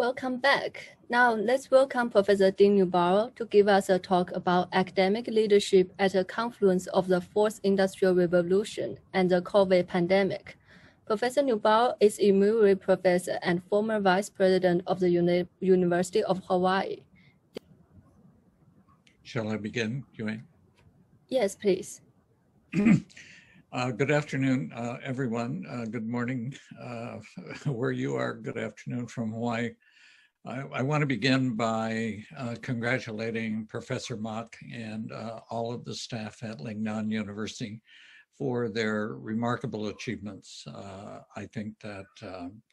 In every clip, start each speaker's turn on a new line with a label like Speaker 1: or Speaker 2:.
Speaker 1: Welcome back. Now let's welcome Professor Deane Neubauer to give us a talk about academic leadership at a confluence of the Fourth Industrial Revolution and the COVID pandemic. Professor Neubauer is Emeritus Professor and former Vice President of the University of Hawaii.
Speaker 2: Shall I begin, Yue?
Speaker 1: Yes, please.
Speaker 2: Good afternoon, everyone. Good morning where you are. Good afternoon from Hawaii. I want to begin by congratulating Professor Mock and all of the staff at Lingnan University for their remarkable achievements. I think that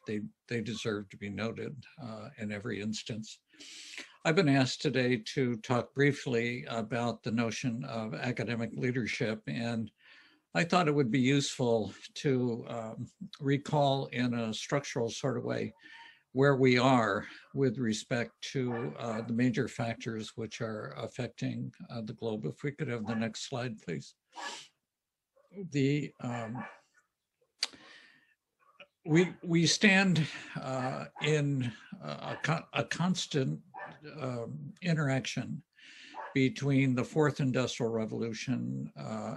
Speaker 2: they deserve to be noted in every instance. I've been asked today to talk briefly about the notion of academic leadership, and I thought it would be useful to recall in a structural sort of way where we are with respect to the major factors which are affecting the globe. If we could have the next slide, please. We stand in a constant interaction between the Fourth Industrial Revolution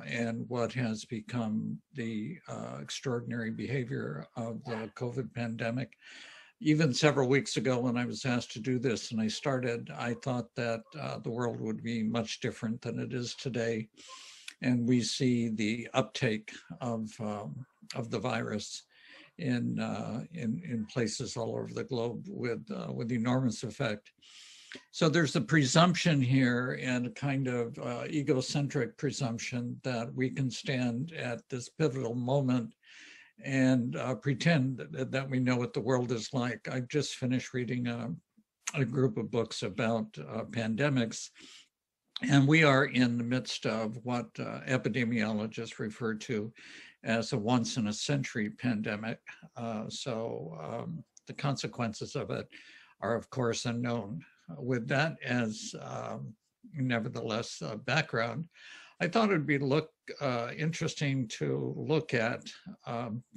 Speaker 2: and what has become the extraordinary behavior of the COVID pandemic. Even several weeks ago when I was asked to do this and I started, I thought that the world would be much different than it is today. And we see the uptake of the virus in places all over the globe with enormous effect. So there's a presumption here, and a kind of egocentric presumption that we can stand at this pivotal moment and pretend that we know what the world is like. I just finished reading a group of books about pandemics, and we are in the midst of what epidemiologists refer to as a once-in-a-century pandemic. So the consequences of it are, of course, unknown. With that as nevertheless background, I thought it would be interesting to look at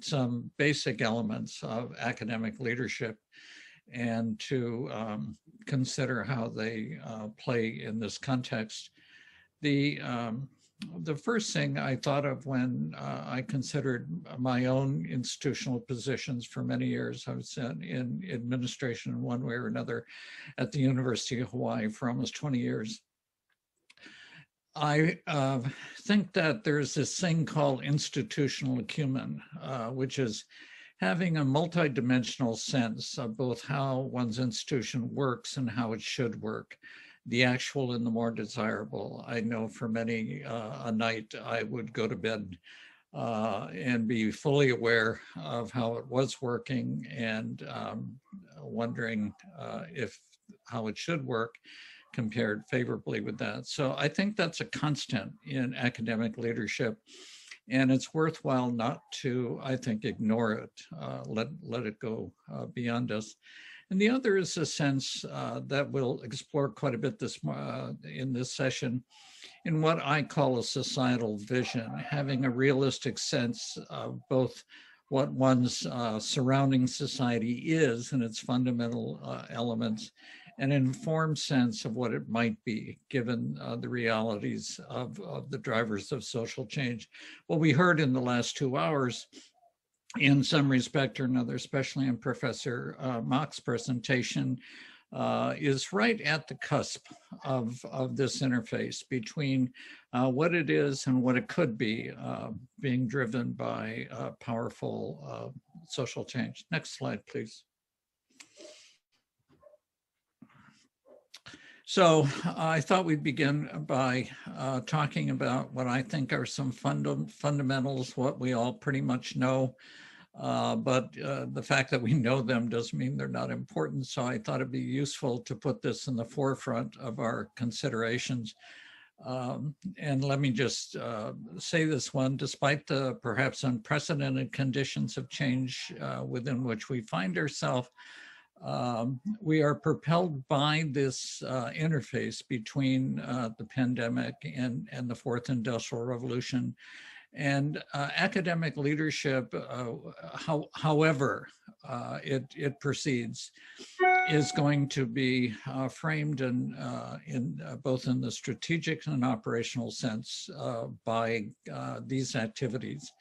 Speaker 2: some basic elements of academic leadership and to consider how they play in this context. The first thing I thought of when I considered my own institutional positions for many years, I was in administration in one way or another at the University of Hawaii for almost 20 years. I think that there's this thing called institutional acumen, which is having a multidimensional sense of both how one's institution works and how it should work, the actual and the more desirable. I know for many a night I would go to bed and be fully aware of how it was working and wondering if how it should work compared favorably with that. So I think that's a constant in academic leadership, and it's worthwhile not to, I think, ignore it, let it go beyond us. And the other is a sense that we'll explore quite a bit in this session in what I call a societal vision, having a realistic sense of both what one's surrounding society is and its fundamental elements, an informed sense of what it might be, given the realities of the drivers of social change. What we heard in the last 2 hours, in some respect or another, especially in Professor Mock's presentation, is right at the cusp of this interface between what it is and what it could be, being driven by powerful social change. Next slide, please. So I thought we'd begin by talking about what I think are some fundamentals, what we all pretty much know, but the fact that we know them doesn't mean they're not important. So I thought it'd be useful to put this in the forefront of our considerations. And let me just say this one, despite the perhaps unprecedented conditions of change within which we find ourselves, we are propelled by this interface between the pandemic and the Fourth Industrial Revolution. And academic leadership, however it proceeds, is going to be framed in both in the strategic and operational sense by these activities.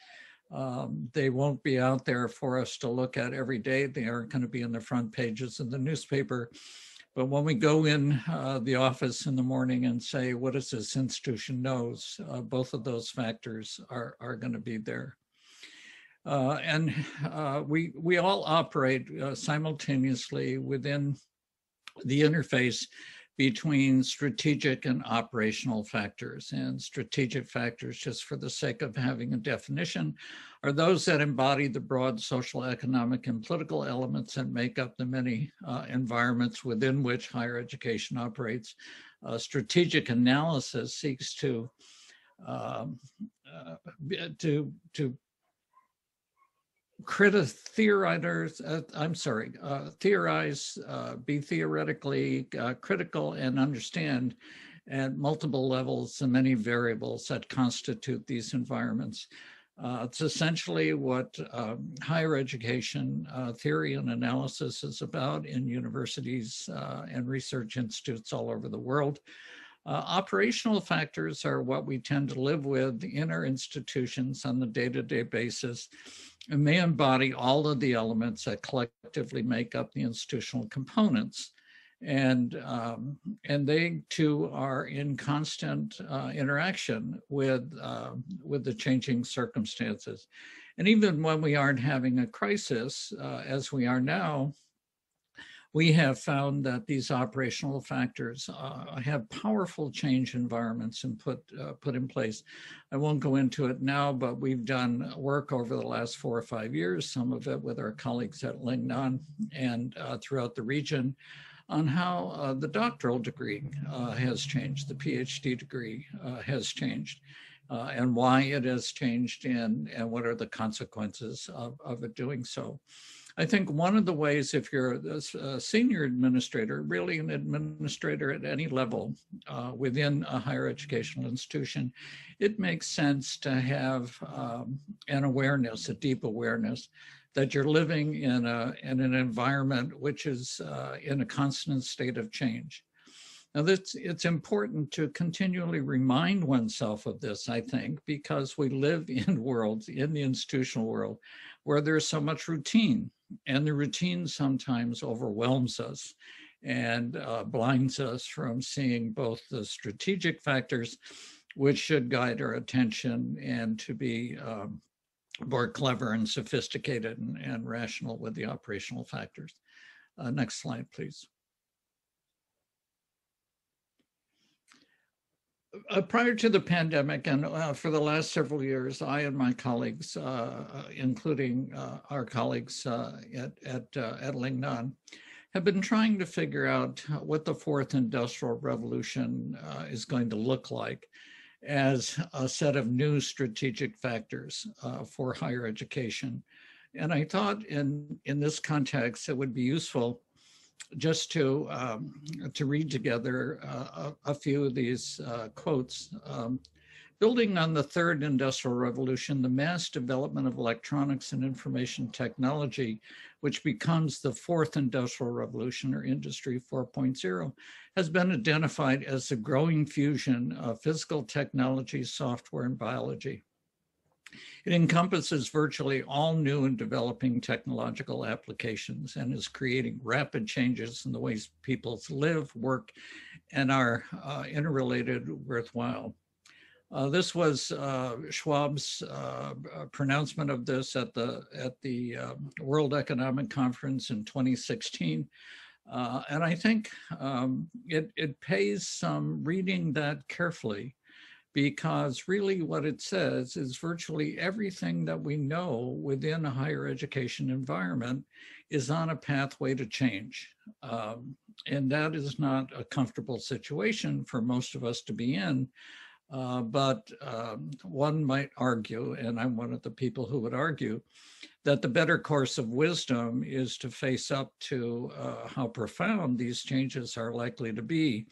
Speaker 2: They won't be out there for us to look at every day. They aren't going to be in the front pages of the newspaper. But when we go in the office in the morning and say, what does this institution knows? Both of those factors are going to be there. And we all operate simultaneously within the interface between strategic and operational factors. And strategic factors, just for the sake of having a definition, are those that embody the broad social, economic, and political elements that make up the many environments within which higher education operates. Strategic analysis seeks to theorize, be theoretically critical, and understand at multiple levels the many variables that constitute these environments. It's essentially what higher education theory and analysis is about in universities and research institutes all over the world. Operational factors are what we tend to live with in our institutions on the day-to-day basis, and they embody all of the elements that collectively make up the institutional components. And they too are in constant interaction with the changing circumstances. And even when we aren't having a crisis, as we are now, we have found that these operational factors have powerful change environments and put in place. I won't go into it now, but we've done work over the last 4 or 5 years, some of it with our colleagues at Lingnan and throughout the region, on how the doctoral degree has changed, the PhD degree has changed, and why it has changed, and what are the consequences of it doing so. I think one of the ways, if you're a senior administrator, really an administrator at any level within a higher educational institution, it makes sense to have an awareness, a deep awareness, that you're living in an environment which is in a constant state of change. Now, it's important to continually remind oneself of this, I think, because we live in worlds, in the institutional world, where there's so much routine, and the routine sometimes overwhelms us and blinds us from seeing both the strategic factors, which should guide our attention, and to be more clever and sophisticated and rational with the operational factors. Next slide, please. Prior to the pandemic, and for the last several years, I and my colleagues, including our colleagues at Lingnan, have been trying to figure out what the fourth industrial revolution is going to look like as a set of new strategic factors for higher education. And I thought in this context, it would be useful just to read together a few of these quotes. Building on the third industrial revolution, the mass development of electronics and information technology, which becomes the fourth industrial revolution, or Industry 4.0, has been identified as the growing fusion of physical technology, software, and biology. It encompasses virtually all new and developing technological applications and is creating rapid changes in the ways people live, work, and are interrelated worthwhile. This was Schwab's pronouncement of this at the World Economic Conference in 2016. And I think it pays some reading that carefully, because really what it says is virtually everything that we know within a higher education environment is on a pathway to change. And that is not a comfortable situation for most of us to be in. But one might argue, and I'm one of the people who would argue, that the better course of wisdom is to face up to how profound these changes are likely to be,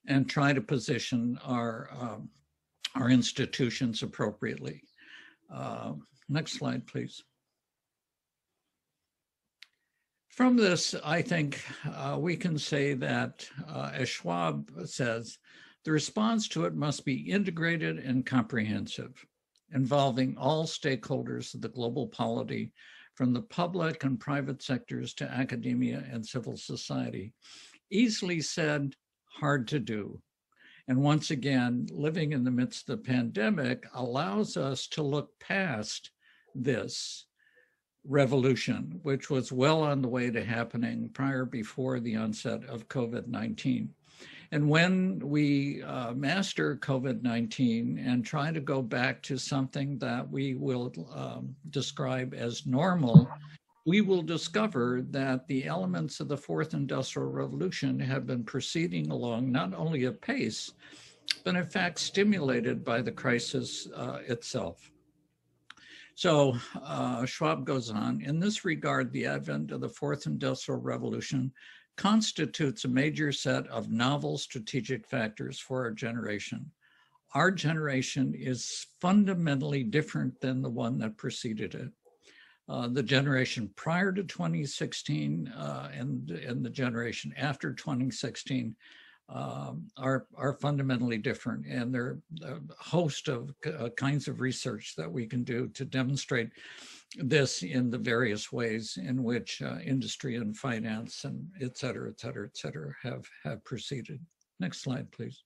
Speaker 2: and try to position our institutions appropriately. Next slide, please. From this, I think we can say that, as Schwab says, the response to it must be integrated and comprehensive, involving all stakeholders of the global polity, from the public and private sectors to academia and civil society. Easily said, hard to do. And once again, living in the midst of the pandemic allows us to look past this revolution, which was well on the way to happening before the onset of COVID-19. And when we master COVID-19 and try to go back to something that we will describe as normal, we will discover that the elements of the fourth industrial revolution have been proceeding along not only at pace, but in fact stimulated by the crisis itself. So Schwab goes on, in this regard, the advent of the fourth industrial revolution constitutes a major set of novel strategic factors for our generation. Our generation is fundamentally different than the one that preceded it. The generation prior to 2016 and the generation after 2016 are fundamentally different, and there are a host of kinds of research that we can do to demonstrate this in the various ways in which industry and finance and et cetera, have proceeded. Next slide, please.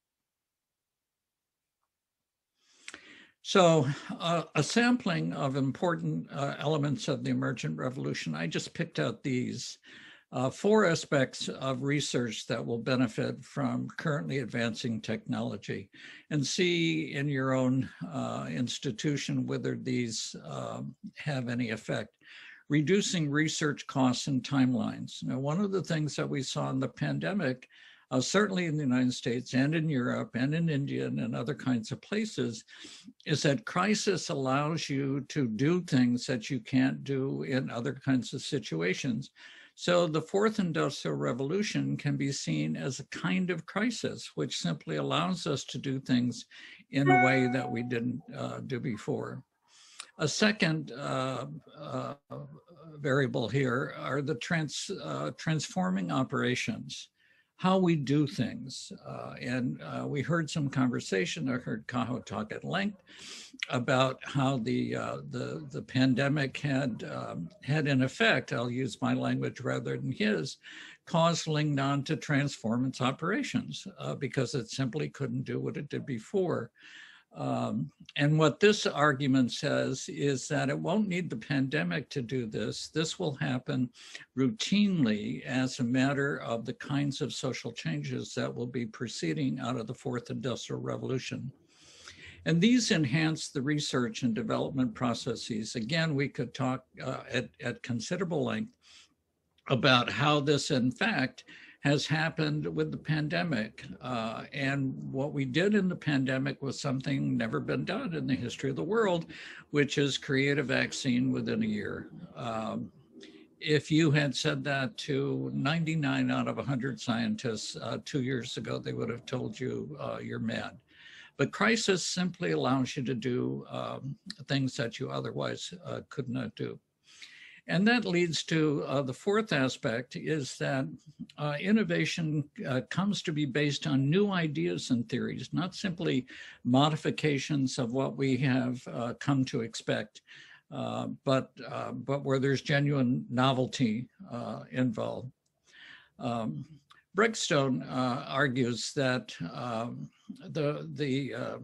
Speaker 2: So a sampling of important elements of the emergent revolution. I just picked out these. 4 aspects of research that will benefit from currently advancing technology, and see in your own institution whether these have any effect. Reducing research costs and timelines. Now, one of the things that we saw in the pandemic, certainly in the United States and in Europe and in India and in other kinds of places, is that crisis allows you to do things that you can't do in other kinds of situations. So the fourth industrial revolution can be seen as a kind of crisis, which simply allows us to do things in a way that we didn't do before. A second variable here are the transforming operations, how we do things. And we heard some conversation. I heard Kaho talk at length about how the pandemic had in effect, I'll use my language rather than his, caused Lingnan to transform its operations because it simply couldn't do what it did before. And what this argument says is that it won't need the pandemic to do this. This will happen routinely as a matter of the kinds of social changes that will be proceeding out of the fourth industrial revolution. And these enhance the research and development processes. Again, we could talk at considerable length about how this, in fact, has happened with the pandemic. And what we did in the pandemic was something never been done in the history of the world, which is create a vaccine within a year. If you had said that to 99 out of 100 scientists 2 years ago, they would have told you you're mad. But crisis simply allows you to do things that you otherwise could not do. And that leads to the fourth aspect, is that innovation comes to be based on new ideas and theories, not simply modifications of what we have come to expect, but where there's genuine novelty involved. Breakstone argues that the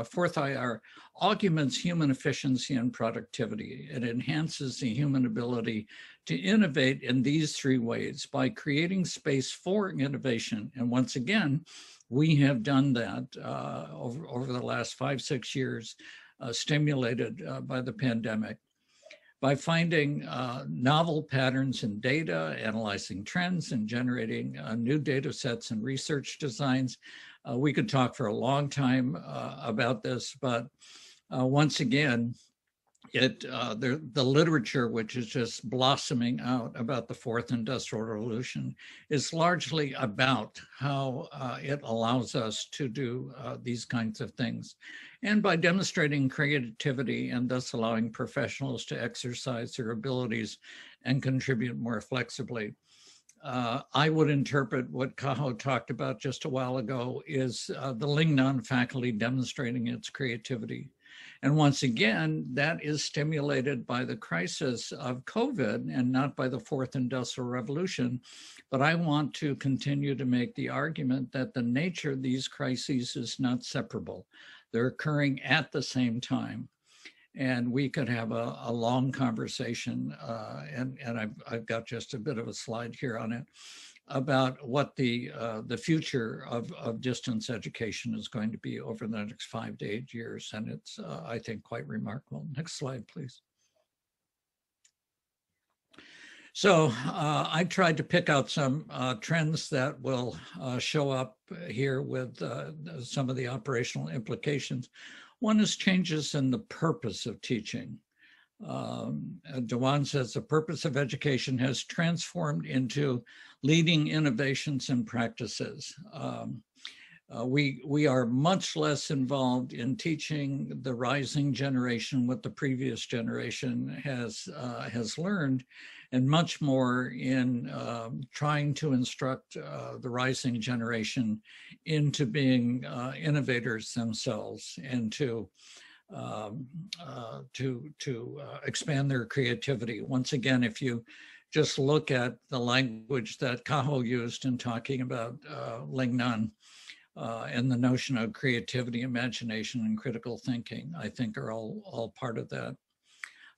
Speaker 2: fourth IR augments human efficiency and productivity. It enhances the human ability to innovate in these 3 ways: by creating space for innovation. And once again, we have done that over the last 5-6 years, stimulated by the pandemic. By finding novel patterns in data, analyzing trends, and generating new data sets and research designs. We could talk for a long time about this, but once again, the literature, which is just blossoming out about the fourth industrial revolution, is largely about how it allows us to do these kinds of things. And by demonstrating creativity and thus allowing professionals to exercise their abilities and contribute more flexibly. I would interpret what Kaho talked about just a while ago is the Lingnan faculty demonstrating its creativity. And once again, that is stimulated by the crisis of COVID and not by the fourth industrial revolution. But I want to continue to make the argument that the nature of these crises is not separable. They're occurring at the same time. And we could have a long conversation, and I've got just a bit of a slide here on it, about what the future of distance education is going to be over the next 5 to 8 years. And it's, I think, quite remarkable. Next slide, please. So I tried to pick out some trends that will show up here with some of the operational implications. One is changes in the purpose of teaching. Dewan says the purpose of education has transformed into leading innovations and practices. We are much less involved in teaching the rising generation what the previous generation has learned, and much more in trying to instruct the rising generation into being innovators themselves and to expand their creativity. Once again, if you just look at the language that Kaho used in talking about Lingnan and the notion of creativity, imagination, and critical thinking, I think are all part of that.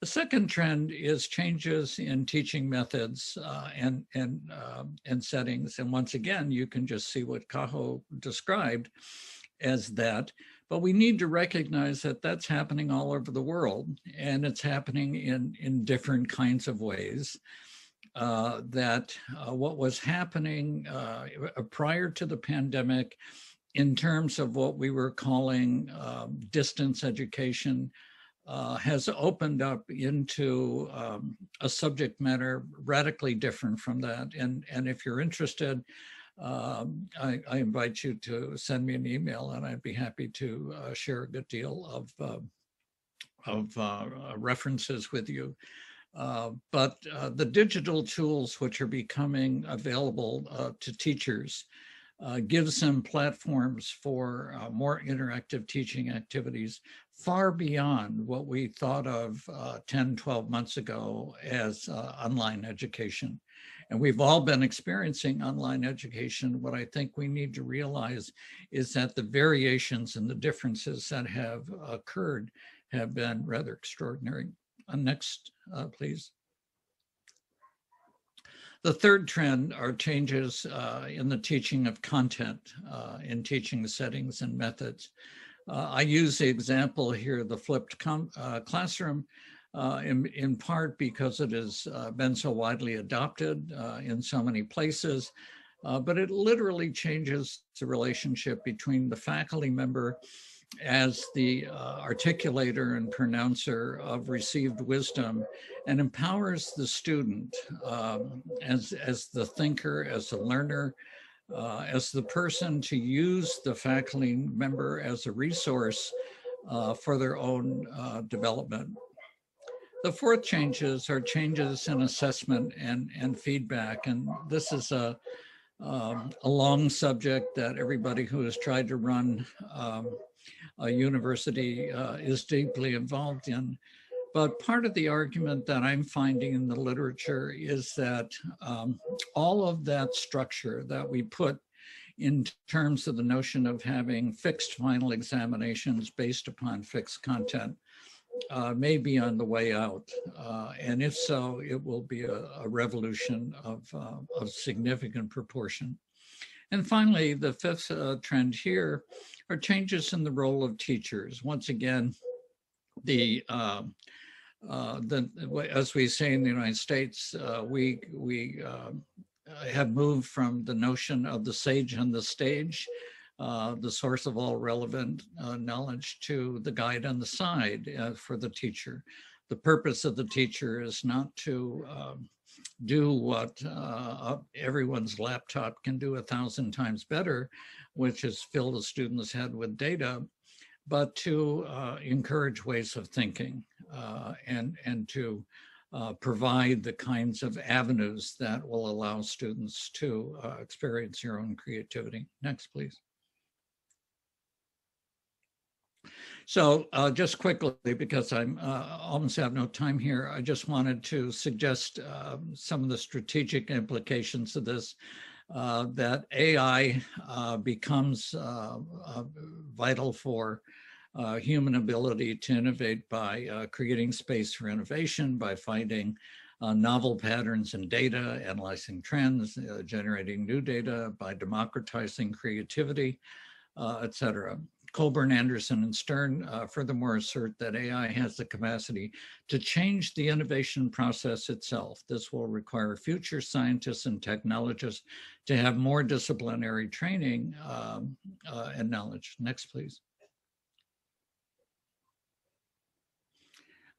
Speaker 2: The second trend is changes in teaching methods and settings. And once again, you can just see what Kaho described as that. But we need to recognize that that's happening all over the world, and it's happening in different kinds of ways. What was happening prior to the pandemic in terms of what we were calling distance education has opened up into a subject matter radically different from that. And if you're interested, I invite you to send me an email, and I'd be happy to share a good deal of references with you. But the digital tools which are becoming available to teachers gives them platforms for more interactive teaching activities far beyond what we thought of 10, 12 months ago as online education. And we've all been experiencing online education. What I think we need to realize is that the variations and the differences that have occurred have been rather extraordinary. Next, please. The third trend are changes in the teaching of content, in teaching settings and methods. I use the example here, the flipped classroom, in part because it has been so widely adopted in so many places, but it literally changes the relationship between the faculty member as the articulator and pronouncer of received wisdom, and empowers the student as the thinker, as the learner, as the person to use the faculty member as a resource for their own development. The fourth changes are changes in assessment and feedback, and this is a long subject that everybody who has tried to run a university is deeply involved in. But part of the argument that I'm finding in the literature is that all of that structure that we put in terms of the notion of having fixed final examinations based upon fixed content may be on the way out. And if so, it will be a revolution of significant proportion. And finally, the fifth trend here are changes in the role of teachers. Once again, as we say in the United States, we have moved from the notion of the sage on the stage, the source of all relevant knowledge, to the guide on the side for the teacher. The purpose of the teacher is not to do what everyone's laptop can do 1,000 times better, which is fill the student's head with data, but to encourage ways of thinking and to provide the kinds of avenues that will allow students to experience their own creativity. Next, please. So just quickly, because I'm almost have no time here, I just wanted to suggest some of the strategic implications of this, that AI becomes vital for human ability to innovate by creating space for innovation, by finding novel patterns in data, analyzing trends, generating new data, by democratizing creativity, et cetera. Colburn, Anderson, and Stern furthermore assert that AI has the capacity to change the innovation process itself. This will require future scientists and technologists to have more disciplinary training and knowledge. Next, please.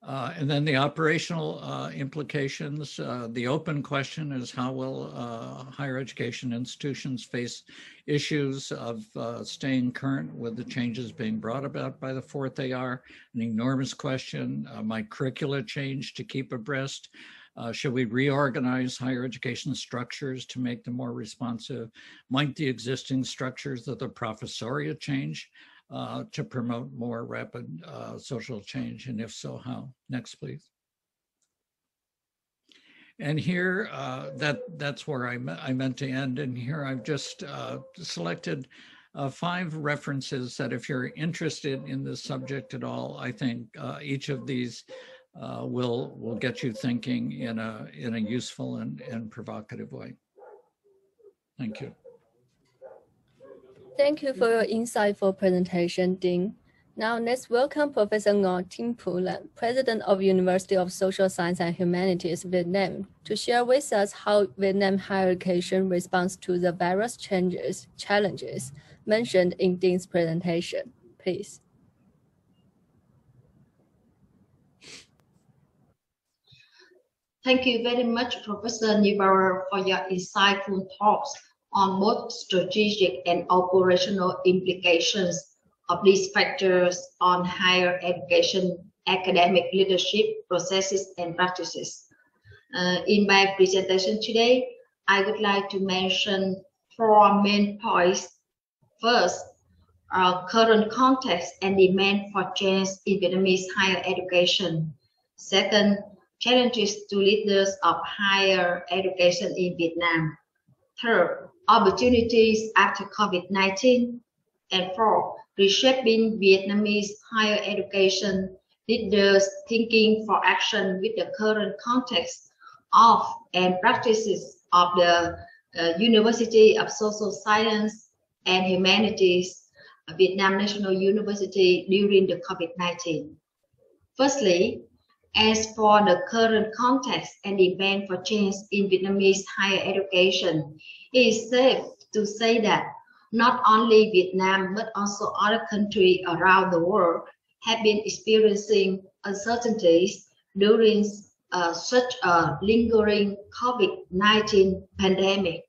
Speaker 2: And then the operational implications. The open question is, how will higher education institutions face issues of staying current with the changes being brought about by the fourth AR? An enormous question. Might curricula change to keep abreast? Should we reorganize higher education structures to make them more responsive? Might the existing structures of the professoriate change to promote more rapid social change, and if so, how? Next, please. And here, that's where I meant to end. And here I've just selected 5 references that, if you're interested in this subject at all, I think each of these will get you thinking in a useful and provocative way. Thank you.
Speaker 1: Thank you for your insightful presentation, Dean. Now let's welcome Professor Ngo Thinh Phulan, President of University of Social Science and Humanities, Vietnam, to share with us how Vietnam higher education responds to the various challenges mentioned in Dean's presentation. Please.
Speaker 3: Thank you very much, Professor Neubauer, for your insightful talks on both strategic and operational implications of these factors on higher education, academic leadership, processes, and practices. In my presentation today, I would like to mention 4 main points. First, current context and demand for change in Vietnamese higher education. Second, challenges to leaders of higher education in Vietnam. Third, opportunities after COVID-19. And fourth, reshaping Vietnamese higher education leaders thinking for action with the current context of and practices of the University of Social Science and Humanities, Vietnam National University during the COVID-19. Firstly, as for the current context and demand for change in Vietnamese higher education, it is safe to say that not only Vietnam, but also other countries around the world have been experiencing uncertainties during such a lingering COVID-19 pandemic.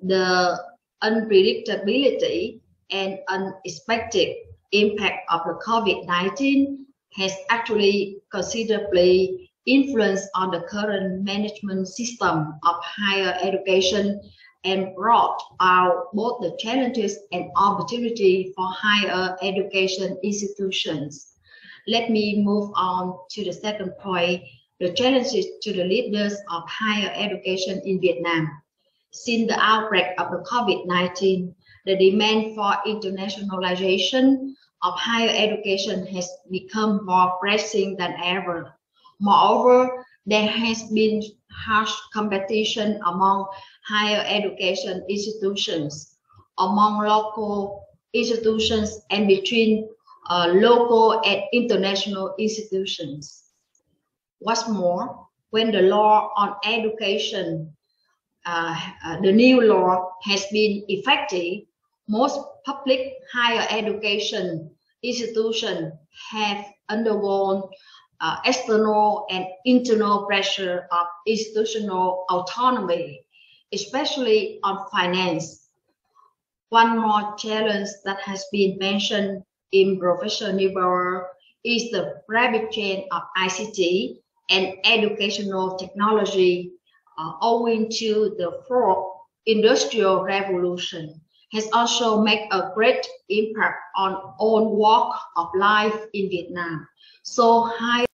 Speaker 3: The unpredictability and unexpected impact of the COVID-19 has actually considerably influenced on the current management system of higher education and brought out both the challenges and opportunity for higher education institutions. Let me move on to the second point, the challenges to the leaders of higher education in Vietnam. Since the outbreak of the COVID-19, the demand for internationalization of higher education has become more pressing than ever. Moreover, there has been harsh competition among higher education institutions, among local institutions, and between local and international institutions. What's more, when the law on education, the new law, has been effective, most public higher education institutions have undergone external and internal pressure of institutional autonomy, especially on finance. One more challenge that has been mentioned in Professor Neubauer is the rapid change of ICT and educational technology owing to the fourth industrial revolution has also made a great impact on all walks of life in Vietnam. So high